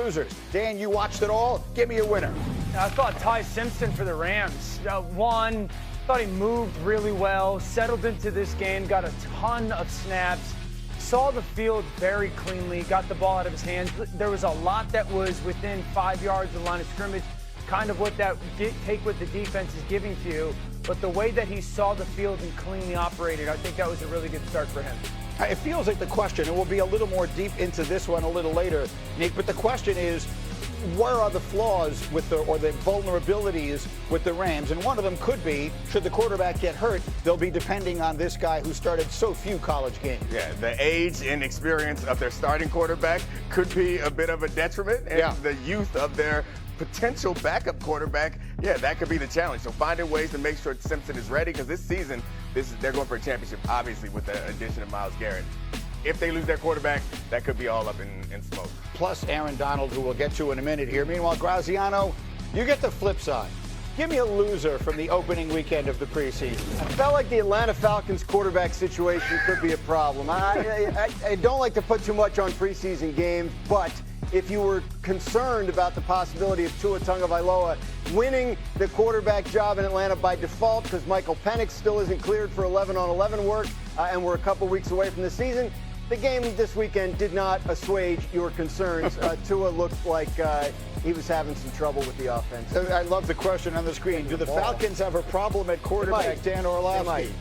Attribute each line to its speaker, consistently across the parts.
Speaker 1: Losers. Dan, you watched it all. Give me a winner.
Speaker 2: I thought Ty Simpson for the Rams. Thought he moved really well, settled into this game, got a ton of snaps, saw the field very cleanly, got the ball out of his hands. There was a lot that was within 5 yards of the line of scrimmage, kind of what that take what the defense is giving to you. But the way that he saw the field and cleanly operated, I think that was a really good start for him.
Speaker 1: It feels like the question, and we'll be a little more deep into this one a little later, Nick, but the question is, where are the flaws or the vulnerabilities with the Rams? And one of them could be, should the quarterback get hurt, they'll be depending on this guy who started so few college games.
Speaker 3: Yeah, the age and experience of their starting quarterback could be a bit of a detriment, and the youth of their potential backup quarterback, that could be the challenge. So finding ways to make sure Simpson is ready, because this season, they're going for a championship, obviously, with the addition of Myles Garrett. If they lose their quarterback, that could be all up in smoke.
Speaker 1: Plus Aaron Donald, who we'll get to in a minute here. Meanwhile, Graziano, you get the flip side. Give me a loser from the opening weekend of the preseason.
Speaker 4: I felt like the Atlanta Falcons quarterback situation could be a problem. I don't like to put too much on preseason games, but if you were concerned about the possibility of Tua Tagovailoa winning the quarterback job in Atlanta by default because Michael Penix still isn't cleared for 11-on-11 work and we're a couple weeks away from the season, the game this weekend did not assuage your concerns. Tua looked like he was having some trouble with the offense.
Speaker 1: I love the question on the screen. Do the Falcons have a problem at quarterback, Dan Orlovsky?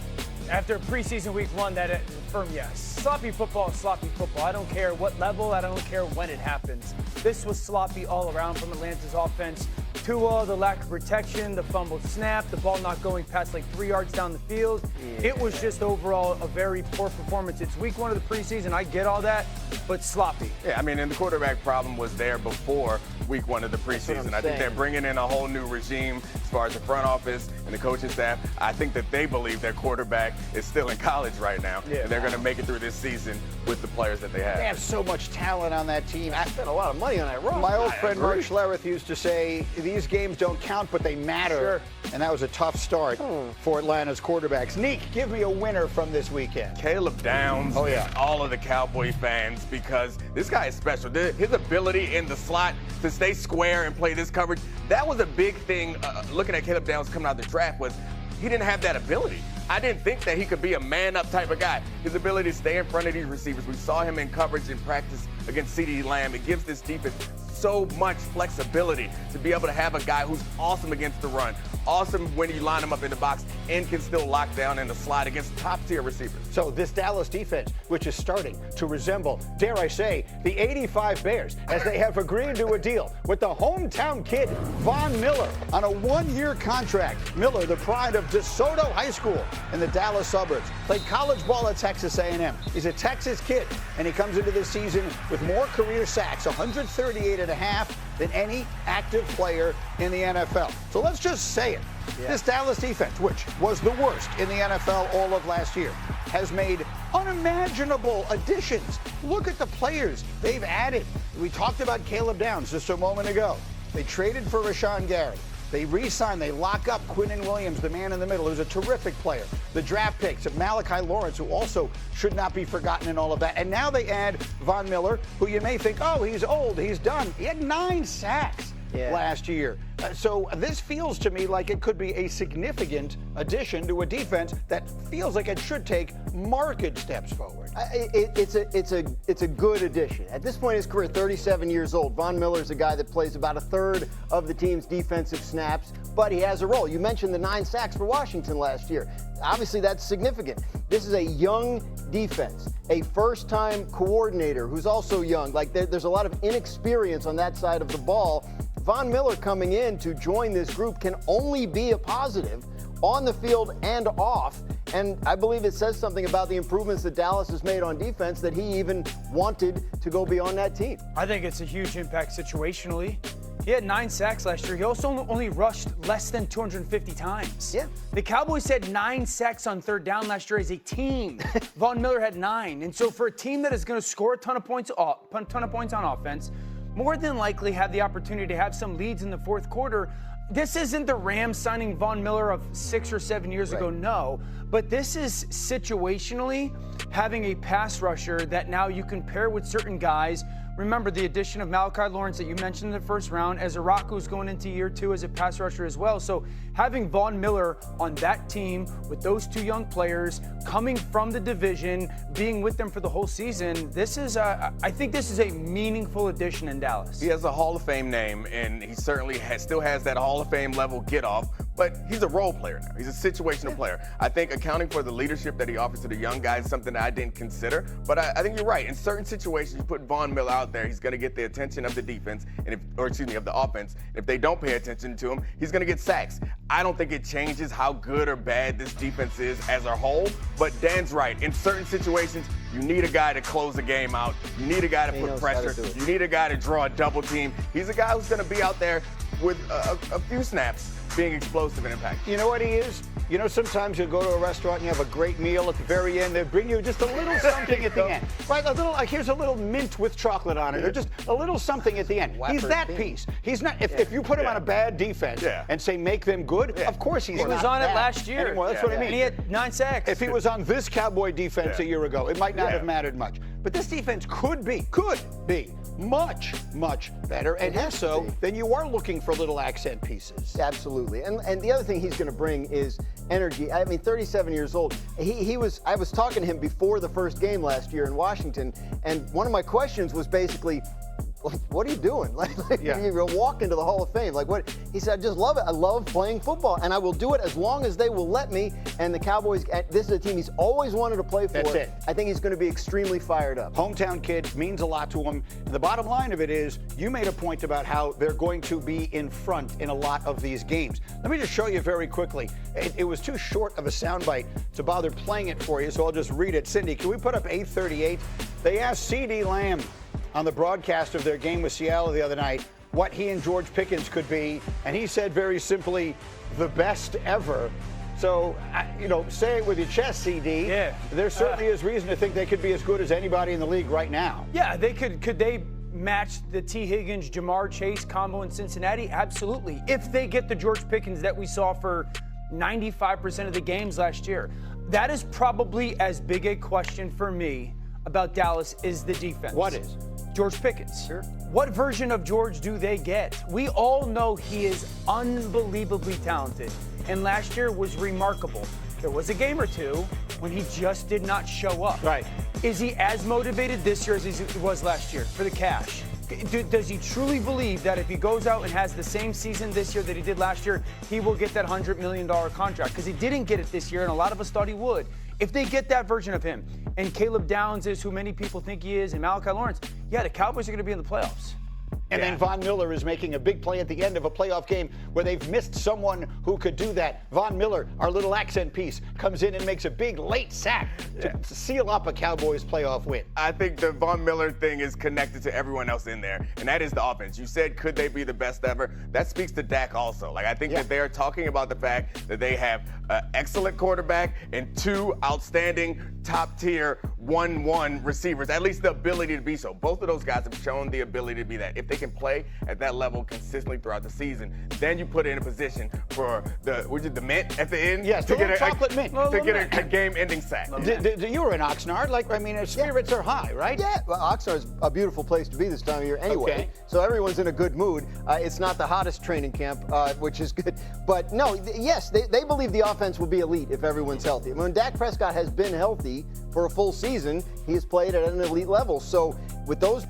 Speaker 2: After preseason week one, that affirmed yes. Sloppy football is sloppy football. I don't care what level, I don't care when it happens. This was sloppy all around from Atlanta's offense. Tua, the lack of protection, the fumbled snap, the ball not going past like 3 yards down the field. It was just overall a very poor performance. It's week one of the preseason. I get all that, but sloppy.
Speaker 3: Yeah, I mean, and the quarterback problem was there before week one of the preseason. I think they're bringing in a whole new regime as far as the front office and the coaching staff. I think that they believe their quarterback is still in college right now, and they're going to make it through this season with the players that they have.
Speaker 1: They have so much talent on that team.
Speaker 4: I spent a lot of money on that roster.
Speaker 1: My old friend Mark Schlereth used to say, these games don't count, but they matter. And that was a tough start for Atlanta's quarterbacks. Neek, give me a winner from this weekend.
Speaker 3: Caleb Downs and all of the Cowboy fans, because this guy is special. His ability in the slot to stay square and play this coverage, that was a big thing looking at Caleb Downs coming out of the draft was he didn't have that ability. I didn't think that he could be a man-up type of guy. His ability to stay in front of these receivers, we saw him in coverage in practice against CeeDee Lamb. It gives this defense so much flexibility to be able to have a guy who's awesome against the run, awesome when you line him up in the box, and can still lock down in the slot against top-tier receivers.
Speaker 1: So this Dallas defense, which is starting to resemble, dare I say, the 85 Bears, as they have agreed to a deal with the hometown kid, Von Miller, on a one-year contract. Miller, the pride of DeSoto High School in the Dallas suburbs, played college ball at Texas A&M. He's a Texas kid, and he comes into this season with more career sacks, 138 and a half, than any active player in the NFL. So let's just say it. This Dallas defense, which was the worst in the NFL all of last year, has made unimaginable additions. Look at the players they've added. We talked about Caleb Downs just a moment ago. They traded for Rashawn Gary. They re-signed, they lock up Quinnen Williams, the man in the middle, who's a terrific player. The draft picks of Malachi Lawrence, who also should not be forgotten in all of that. And now they add Von Miller, who you may think, oh, he's old, he's done. He had 9 sacks last year. So this feels to me like it could be a significant addition to a defense that feels like it should take marked steps forward.
Speaker 4: It's a good addition. At this point in his career, 37 years old, Von Miller is a guy that plays about a third of the team's defensive snaps, but he has a role. You mentioned the 9 sacks for Washington last year. Obviously, that's significant. This is a young defense, a first-time coordinator who's also young. Like there's a lot of inexperience on that side of the ball. Von Miller coming in to join this group can only be a positive on the field and off. And I believe it says something about the improvements that Dallas has made on defense that he even wanted to go beyond that team.
Speaker 2: I think it's a huge impact situationally. He had 9 sacks last year. He also only rushed less than 250 times.
Speaker 4: Yeah.
Speaker 2: The Cowboys had 9 sacks on third down last year as a team. Von Miller had 9. And so for a team that is going to score a ton of points on offense, more than likely have the opportunity to have some leads in the fourth quarter. This isn't the Rams signing Von Miller of 6 or 7 years ago, no. But this is situationally having a pass rusher that now you can pair with certain guys Remember the addition of Malachi Lawrence that you mentioned in the first round, as Araku's going into year 2 as a pass rusher as well. So having Von Miller on that team with those 2 young players coming from the division, being with them for the whole season, this is, I think this is a meaningful addition in Dallas.
Speaker 3: He has a Hall of Fame name, and he certainly still has that Hall of Fame level get-off, but he's a role player now. He's a situational player. I think accounting for the leadership that he offers to the young guys is something that I didn't consider, but I think you're right. In certain situations, you put Von Miller out there, he's going to get the attention of the defense, of the offense. If they don't pay attention to him, he's going to get sacks. I don't think it changes how good or bad this defense is as a whole, but Dan's right. In certain situations, you need a guy to close the game out. You need a guy to put pressure. You need a guy to draw a double team. He's a guy who's going to be out there with a few snaps being explosive and impactful.
Speaker 1: You know what he is? You know, sometimes you go to a restaurant and you have a great meal at the very end. They bring you just a little something at the end. Right? A little, like, here's a little mint with chocolate on it, or just a little something at the end. He's that piece. He's not. If you put him on a bad defense and say make them good, of course he's not.
Speaker 2: He was on it last year.
Speaker 1: Anymore. That's what I mean.
Speaker 2: And he had 9 sacks.
Speaker 1: If he was on this Cowboy defense a year ago, it might not have mattered much. But this defense could be much, much better, and if so, then you are looking for little accent pieces.
Speaker 4: Absolutely. And the other thing he's going to bring is energy. I mean, 37 years old. I was talking to him before the first game last year in Washington, and one of my questions was basically, like, what are you doing? You're walking to the Hall of Fame. Like, what? He said, I just love it. I love playing football, and I will do it as long as they will let me. And the Cowboys, this is a team he's always wanted to play for.
Speaker 1: That's it.
Speaker 4: I think he's going to be extremely fired up.
Speaker 1: Hometown kid means a lot to him. And the bottom line of it is, you made a point about how they're going to be in front in a lot of these games. Let me just show you very quickly. It was too short of a soundbite to bother playing it for you, so I'll just read it. Cindy, can we put up 8:38? They asked CeeDee Lamb on the broadcast of their game with Seattle the other night what he and George Pickens could be, and he said very simply, the best ever. So, say it with your chest, CD.
Speaker 2: Yeah.
Speaker 1: There certainly is reason to think they could be as good as anybody in the league right now.
Speaker 2: Yeah, they could. Could they match the T. Higgins, Jamar Chase combo in Cincinnati? Absolutely. If they get the George Pickens that we saw for 95% of the games last year. That is probably as big a question for me about Dallas is the defense.
Speaker 1: What is?
Speaker 2: George Pickens.
Speaker 1: Sure.
Speaker 2: What version of George do they get? We all know he is unbelievably talented, and last year was remarkable. There was a game or two when he just did not show up.
Speaker 1: Right.
Speaker 2: Is he as motivated this year as he was last year for the cash? Does he truly believe that if he goes out and has the same season this year that he did last year, he will get that $100 million contract? Because he didn't get it this year, and a lot of us thought he would. If they get that version of him, and Caleb Downs is who many people think he is, and Malachi Lawrence, yeah, the Cowboys are going to be in the playoffs.
Speaker 1: And then Von Miller is making a big play at the end of a playoff game where they've missed someone who could do that. Von Miller, our little accent piece, comes in and makes a big late sack to seal up a Cowboys playoff win.
Speaker 3: I think the Von Miller thing is connected to everyone else in there, and that is the offense. You said, could they be the best ever? That speaks to Dak also. Like, I think that they are talking about the fact that they have an excellent quarterback and 2 outstanding top-tier 1-1 receivers, at least the ability to be so. Both of those guys have shown the ability to be that. If they can play at that level consistently throughout the season, then you put it in a position for the mint at the end
Speaker 1: to get
Speaker 3: chocolate mint to get a game-ending sack.
Speaker 1: You were in Oxnard. Spirits are high, right?
Speaker 4: Yeah, well, Oxnard's a beautiful place to be this time of year anyway.
Speaker 1: Okay.
Speaker 4: So everyone's in a good mood. It's not the hottest training camp, which is good. But no, yes, they believe the offense will be elite if everyone's healthy. When Dak Prescott has been healthy for a full season, he has played at an elite level. So with those